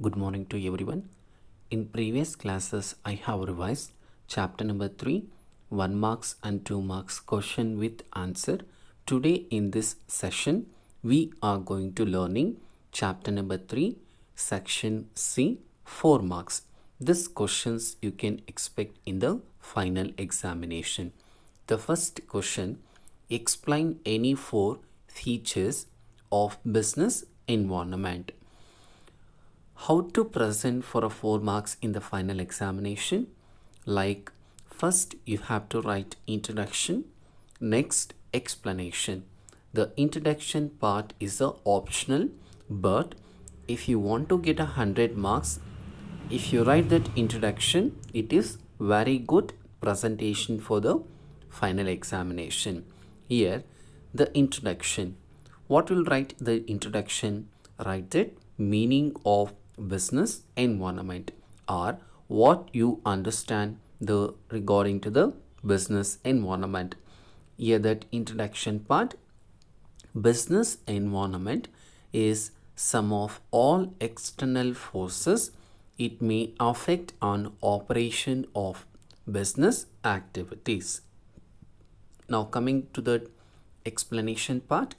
Good morning to everyone. In previous classes, I have revised chapter number 3, 1 marks and 2 marks question with answer. Today in this session, we are going to learning chapter number 3, section C, 4 marks. This questions you can expect in the final examination. The first question, explain any 4 features of business environment. How to present for a 4 marks in the final examination? Like, first you have to write introduction, next explanation. The introduction part is a optional, but if you want to get 100 marks, if you write that introduction, it is very good presentation for the final examination. Here, the introduction. What will write the introduction? Write that meaning of business environment, or what you understand the regarding to the business environment. Here, that introduction part, business environment is sum of all external forces it may affect on operation of business activities. Now coming to the explanation part,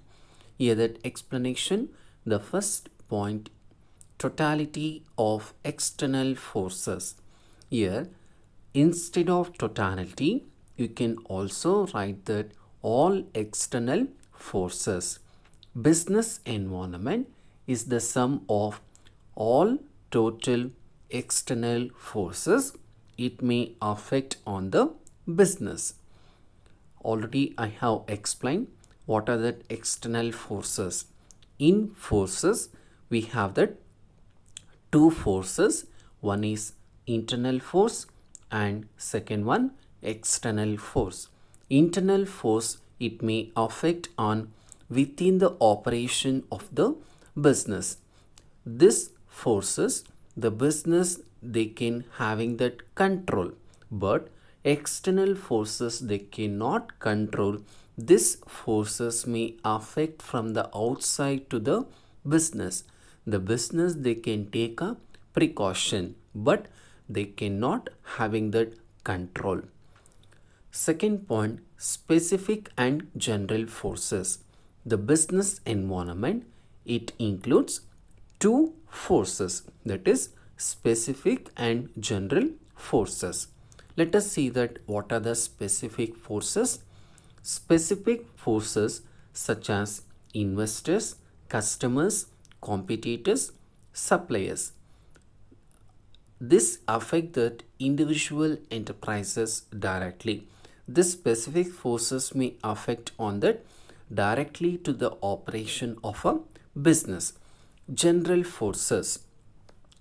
here that explanation, the first point, totality of external forces. Here, instead of totality, you can also write that all external forces. Business environment is the sum of all total external forces it may affect on the business. Already I have explained what are the external forces. In forces, we have that two forces. One is internal force and second one external force. Internal force, it may affect on within the operation of the business. This forces the business, they can having that control, but external forces they cannot control. These forces may affect from the outside to the business. The business, they can take a precaution, but they cannot having that control. Second point, specific and general forces. The business environment, it includes two forces, that is specific and general forces. Let us see that what are the specific forces. Specific forces such as investors, customers, competitors, suppliers. This affect the individual enterprises directly. This specific forces may affect on that directly to the operation of a business. General forces,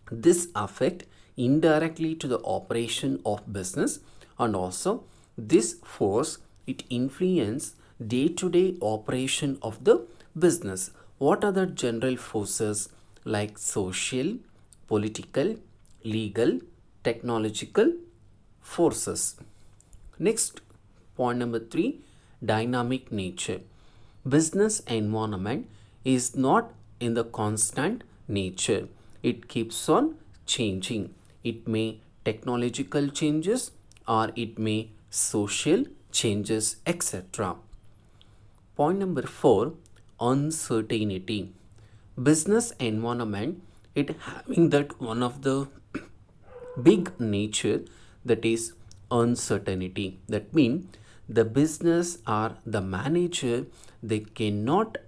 this affect indirectly to the operation of business, and also this force, it influence day-to-day operation of the business. What are the general forces? Like social, political, legal, technological forces. Next, point number 3, dynamic nature. Business environment is not in the constant nature. It keeps on changing. It may technological changes or it may social changes, etc. Point number 4, uncertainty. Business environment, it having that one of the big nature, that is uncertainty. That means the business or the manager, they cannot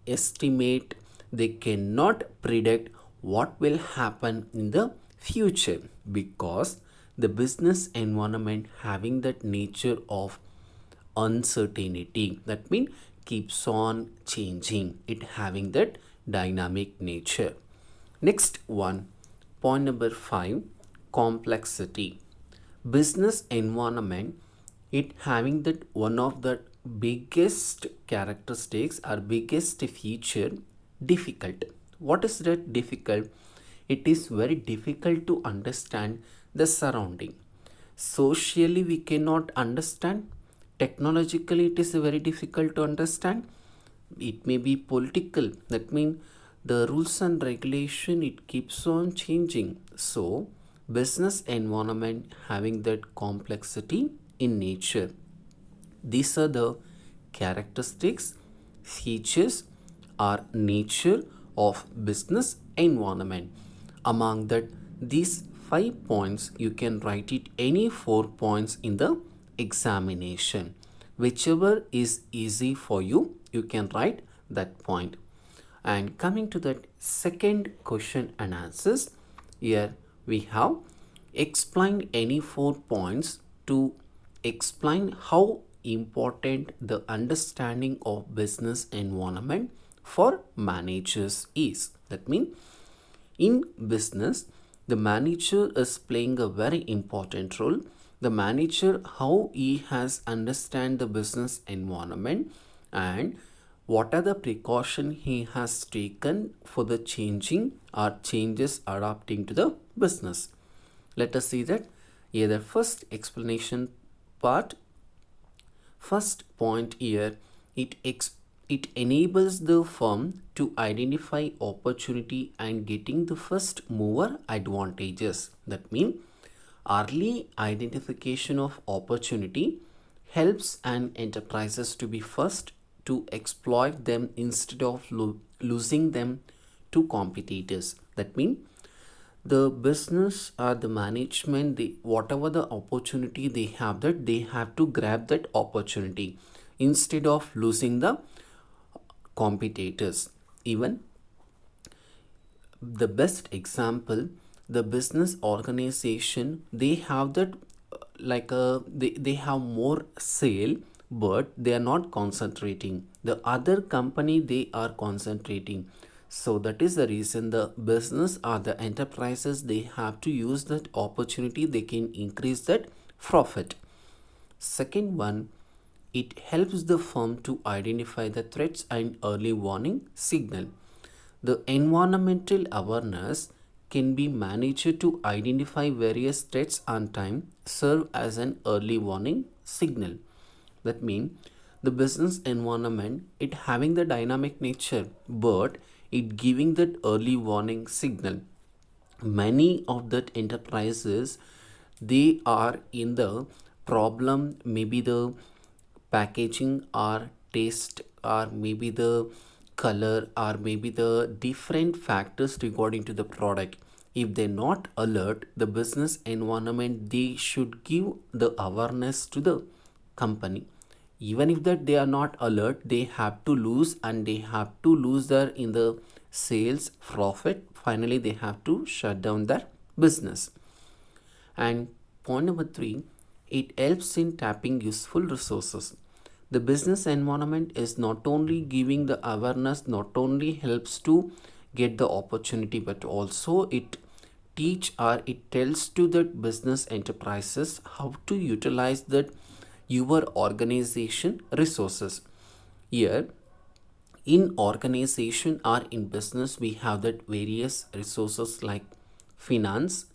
estimate, they cannot predict what will happen in the future, because the business environment having that nature of uncertainty. That means keeps on changing, it having that dynamic nature. Next one, point number 5, complexity. Business environment, it having that one of the biggest characteristics or biggest feature, difficult. What is that difficult? It is very difficult to understand the surrounding. Socially we cannot understand, technologically it is very difficult to understand, it may be political. That means The rules and regulation, it keeps on changing. So business environment having that complexity in nature. These are the characteristics, features, or nature of business environment. Among that, these 5 points, you can write it any 4 points in the examination. Whichever is easy for you, you can write that point. And coming to that second question and answers, here we have explained any 4 points to explain how important the understanding of business environment for managers is. That means in business, the manager is playing a very important role. The manager, how he has understand the business environment and what are the precaution he has taken for the changing or changes adapting to the business. Let us see that. Here the first explanation part. First point here, it enables the firm to identify opportunity and getting the first mover advantages. That means early identification of opportunity helps an enterprises to be first to exploit them instead of losing them to competitors. That means the business or the management, whatever the opportunity they have, that they have to grab that opportunity instead of losing the competitors. Even the best example, the business organization, they have that they have more sale, but they are not concentrating. The other company, they are concentrating. So that is the reason the business or the enterprises, they have to use that opportunity, they can increase that profit. Second one, it helps the firm to identify the threats and early warning signal. The environmental awareness can be managed to identify various threats on time, serve as an early warning signal. That means the business environment, it having the dynamic nature, but it giving that early warning signal. Many of that enterprises, they are in the problem, maybe the packaging or taste or maybe the color or maybe the different factors regarding to the product. If they're not alert, the business environment, they should give the awareness to the company. Even if that they are not alert, they have to lose, and they have to lose their in the sales profit. Finally they have to shut down their business. And point number 3, it helps in tapping useful resources. The business environment is not only giving the awareness, not only helps to get the opportunity, but also it teach or it tells to the business enterprises how to utilize that your organization resources. Here in organization or in business, we have that various resources like finance,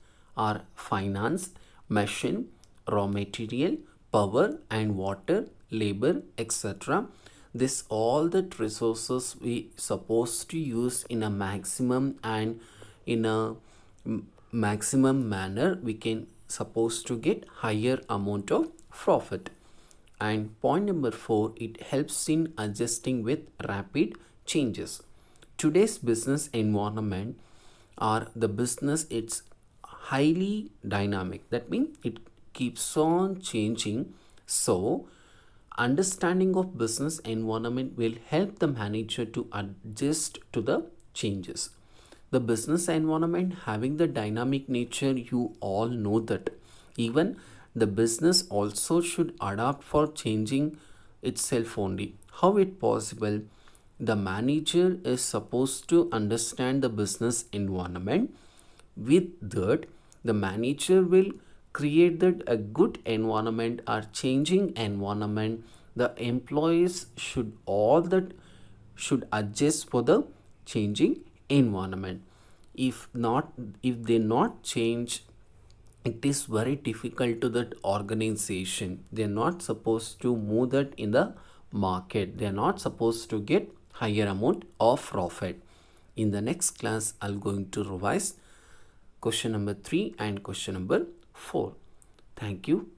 machine, raw material, power and water, labor, etc. This all that resources we supposed to use in a maximum and in a maximum manner, we can supposed to get higher amount of profit. And point number 4, it helps in adjusting with rapid changes. Today's business environment or the business, it's highly dynamic. That means it keeps on changing. So understanding of business environment will help the manager to adjust to the changes. The business environment having the dynamic nature, you all know that even the business also should adapt for changing itself only. How it possible? The manager is supposed to understand the business environment. With that, the manager will create that a good environment or changing environment. The employees should all that should adjust for the changing environment. If not, if they not change, it is very difficult to that organization. They're not supposed to move that in the market. They're not supposed to get higher amount of profit. In the next class, I'm going to revise question number 3 and question number 4. Thank you.